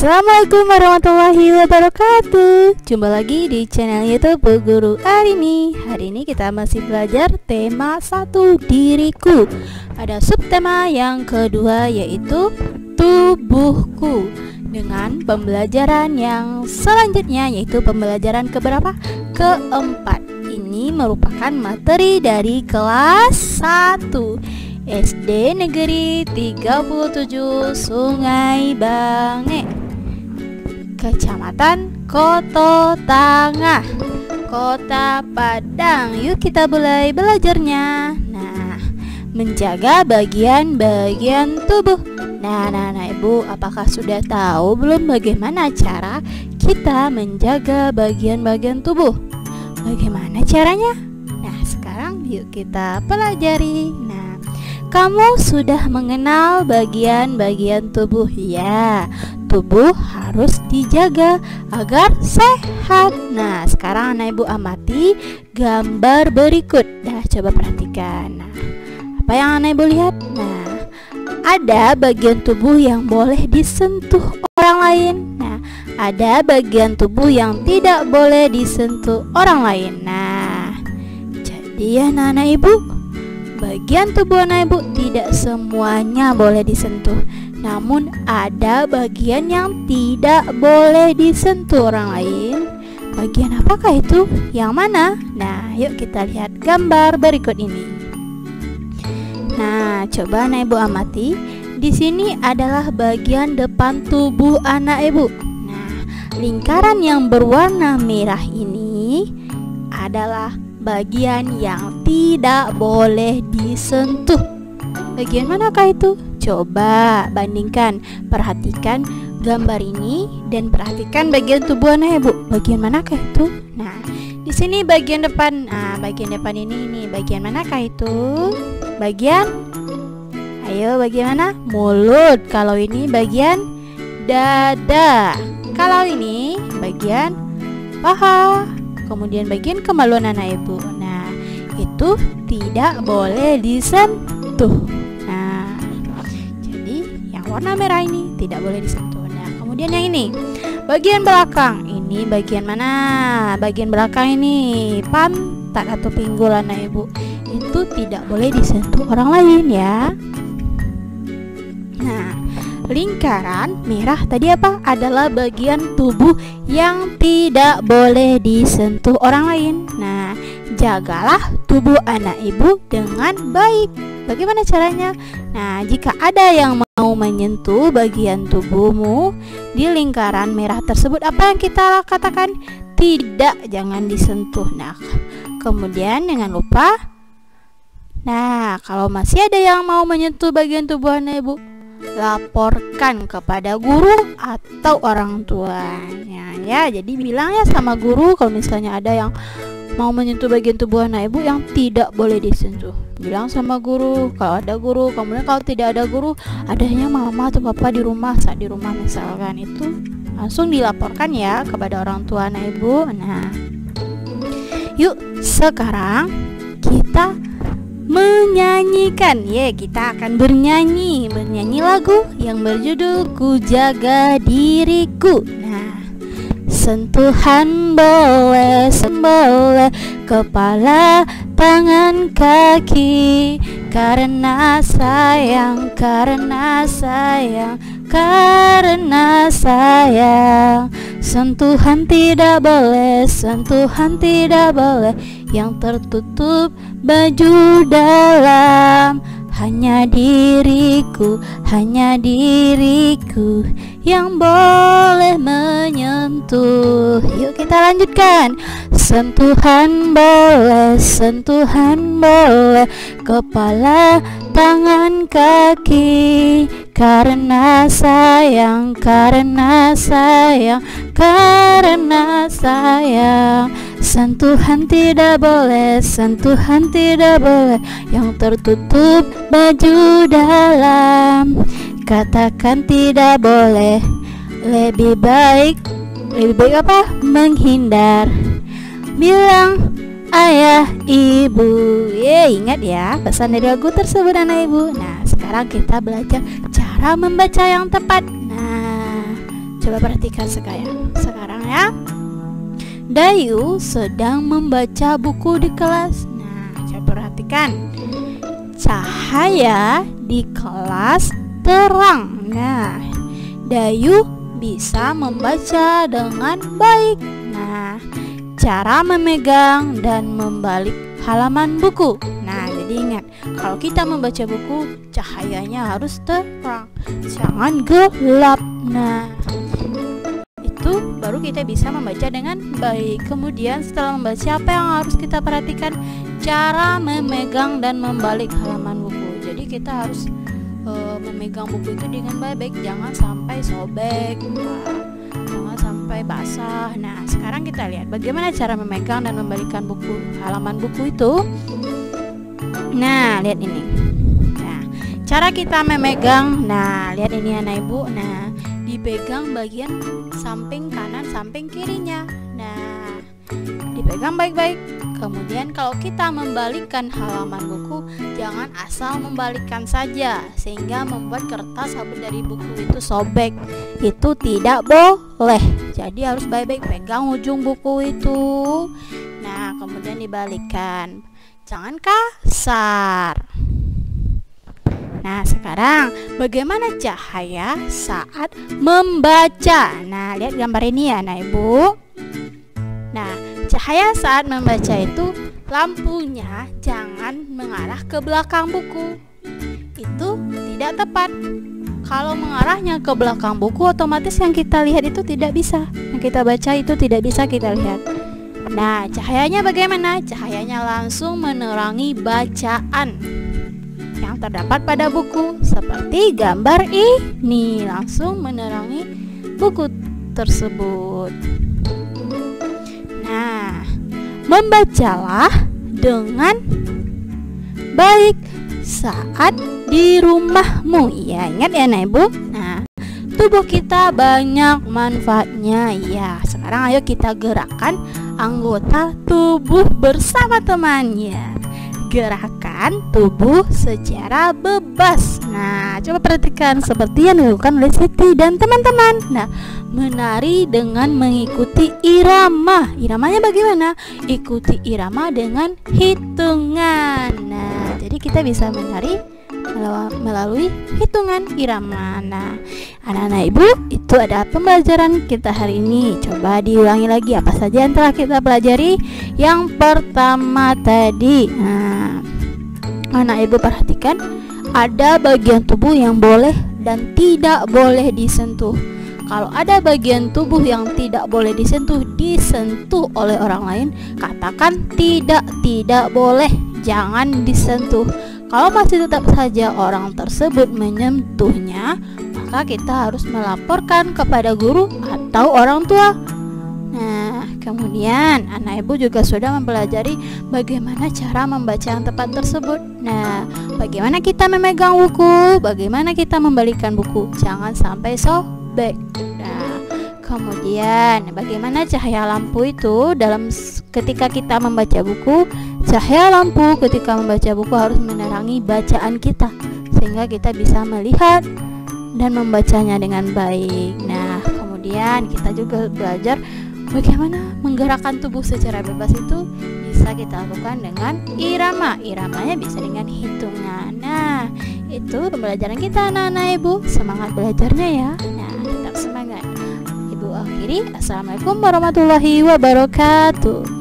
Assalamualaikum warahmatullahi wabarakatuh. Jumpa lagi di channel YouTube Bu Guru Arini. Hari ini kita masih belajar tema 1 diriku. Ada subtema yang kedua yaitu tubuhku. Dengan pembelajaran yang selanjutnya yaitu pembelajaran keberapa? Keempat. Ini merupakan materi dari kelas 1 SD Negeri 37 Sungai Bange, Kecamatan Koto Tangah, Kota Padang. Yuk kita mulai belajarnya. Nah, menjaga bagian-bagian tubuh. Nah, Ibu, apakah sudah tahu belum bagaimana cara kita menjaga bagian-bagian tubuh? Bagaimana caranya? Nah, sekarang yuk kita pelajari. Nah, kamu sudah mengenal bagian-bagian tubuh, ya. Tubuh harus dijaga agar sehat. Nah, sekarang anak ibu amati gambar berikut. Nah, coba perhatikan. Nah, apa yang anak ibu lihat? Nah, ada bagian tubuh yang boleh disentuh orang lain. Nah, ada bagian tubuh yang tidak boleh disentuh orang lain. Nah, jadi ya anak ibu, bagian tubuh anak ibu tidak semuanya boleh disentuh. Namun ada bagian yang tidak boleh disentuh orang lain. Bagian apakah itu? Yang mana? Nah, yuk kita lihat gambar berikut ini. Nah, coba anak ibu amati. Di sini adalah bagian depan tubuh anak ibu. Nah, lingkaran yang berwarna merah ini adalah bagian yang tidak boleh disentuh. Bagian manakah itu? Coba bandingkan, perhatikan gambar ini dan perhatikan bagian tubuh anak ibu. Bagian manakah itu? Nah, di sini bagian depan. Nah, bagian depan ini bagian manakah itu? Ayo, bagaimana? Mulut. Kalau ini bagian dada. Kalau ini bagian paha. Kemudian bagian kemaluan anak ibu. Nah, itu tidak boleh disentuh. Nah, jadi yang warna merah ini tidak boleh disentuh. Nah, kemudian yang ini bagian belakang. Ini bagian mana? Bagian belakang ini pantat atau pinggul anak ibu. Itu tidak boleh disentuh orang lain, ya. Nah, lingkaran merah tadi apa? Adalah bagian tubuh yang tidak boleh disentuh orang lain. Nah, jagalah tubuh anak ibu dengan baik. Bagaimana caranya? Nah, jika ada yang mau menyentuh bagian tubuhmu di lingkaran merah tersebut, apa yang kita katakan? Tidak, jangan disentuh. Nah, kemudian jangan lupa. Nah, kalau masih ada yang mau menyentuh bagian tubuh anak ibu, laporkan kepada guru atau orang tuanya, ya. Jadi bilang ya sama guru kalau misalnya ada yang mau menyentuh bagian tubuh anak ibu yang tidak boleh disentuh. Bilang sama guru kalau ada guru. Kemudian kalau tidak ada guru, adanya mama atau papa di rumah, saat di rumah misalkan, itu langsung dilaporkan ya kepada orang tua anak ibu. Nah, yuk sekarang kita menyanyikan, ya. Kita akan bernyanyi lagu yang berjudul Ku Jaga Diriku. Nah, sentuhan boleh, kepala, tangan, kaki, karena sayang, karena sayang. Sentuhan tidak boleh, sentuhan tidak boleh yang tertutup baju dalam. Hanya diriku yang boleh menyentuh. Yuk kita lanjutkan. Sentuhan boleh, kepala, tangan, kaki, karena sayang, karena sayang. Sentuhan tidak boleh, sentuhan tidak boleh yang tertutup baju dalam. Katakan tidak boleh, lebih baik apa? Menghindar. Bilang ayah, ibu. Ingat ya pesan dari lagu tersebut anak ibu. Nah, sekarang kita belajar cara membaca yang tepat. Nah, Coba perhatikan sekarang ya. Dayu sedang membaca buku di kelas. Nah, coba perhatikan. Cahaya di kelas terang. Nah, Dayu bisa membaca dengan baik. Nah, cara memegang dan membalik halaman buku. Nah, jadi ingat, kalau kita membaca buku, cahayanya harus terang, jangan gelap. Nah, itu baru kita bisa membaca dengan baik. Kemudian setelah membaca, apa yang harus kita perhatikan? Cara memegang dan membalik halaman buku. Jadi kita harus memegang buku itu dengan baik, jangan sampai sobek, jangan sampai basah. Nah, sekarang kita lihat bagaimana cara memegang dan membalikkan halaman buku itu. Nah, lihat ini. Nah, cara kita memegang. Nah, lihat ini anak ibu. Nah, dipegang bagian samping kanan, samping kirinya. Nah, dipegang baik-baik. Kemudian kalau kita membalikkan halaman buku, jangan asal membalikkan saja sehingga membuat kertas dari buku itu sobek. Itu tidak boleh. Jadi harus baik-baik pegang ujung buku itu. Nah, kemudian dibalikkan. Jangan kasar. Nah, sekarang bagaimana cahaya saat membaca? Nah, lihat gambar ini ya, Anak Ibu. Nah, cahaya saat membaca itu lampunya jangan mengarah ke belakang buku. Itu tidak tepat. Kalau mengarahnya ke belakang buku, otomatis yang kita lihat itu tidak bisa. Yang kita baca itu tidak bisa kita lihat. Nah, cahayanya bagaimana? Cahayanya langsung menerangi bacaan yang terdapat pada buku. Seperti gambar ini, langsung menerangi buku tersebut. Nah, membacalah dengan baik saat di rumahmu. Ya, ingat ya Anak Ibu. Nah, tubuh kita banyak manfaatnya. Ya, sekarang ayo kita gerakkan anggota tubuh bersama temannya. Gerakan tubuh secara bebas. Nah, coba perhatikan seperti yang dilakukan oleh Siti dan teman-teman. Nah, menari dengan mengikuti irama. Iramanya bagaimana? Ikuti irama dengan hitungan. Nah, jadi kita bisa menari melalui hitungan irama. Nah, anak-anak Ibu, itu ada pembelajaran kita hari ini. Coba diulangi lagi apa saja yang telah kita pelajari. Yang pertama tadi, nah, anak Ibu perhatikan, ada bagian tubuh yang boleh dan tidak boleh disentuh. Kalau ada bagian tubuh yang tidak boleh disentuh oleh orang lain, katakan tidak boleh, jangan disentuh. Kalau masih tetap saja orang tersebut menyentuhnya, maka kita harus melaporkan kepada guru atau orang tua. Nah, kemudian anak Ibu juga sudah mempelajari bagaimana cara membaca yang tepat tersebut. Nah, bagaimana kita memegang buku, bagaimana kita membalikkan buku, jangan sampai sobek. Nah, kemudian bagaimana cahaya lampu itu ketika kita membaca buku. Cahaya lampu ketika membaca buku harus menerangi bacaan kita sehingga kita bisa melihat dan membacanya dengan baik. Nah, kemudian kita juga belajar bagaimana menggerakkan tubuh secara bebas itu bisa kita lakukan dengan irama. Iramanya bisa dengan hitungan. Nah, itu pembelajaran kita anak-anak Ibu. Semangat belajarnya ya. Nah, tetap semangat. Ibu akhiri. Assalamualaikum warahmatullahi wabarakatuh.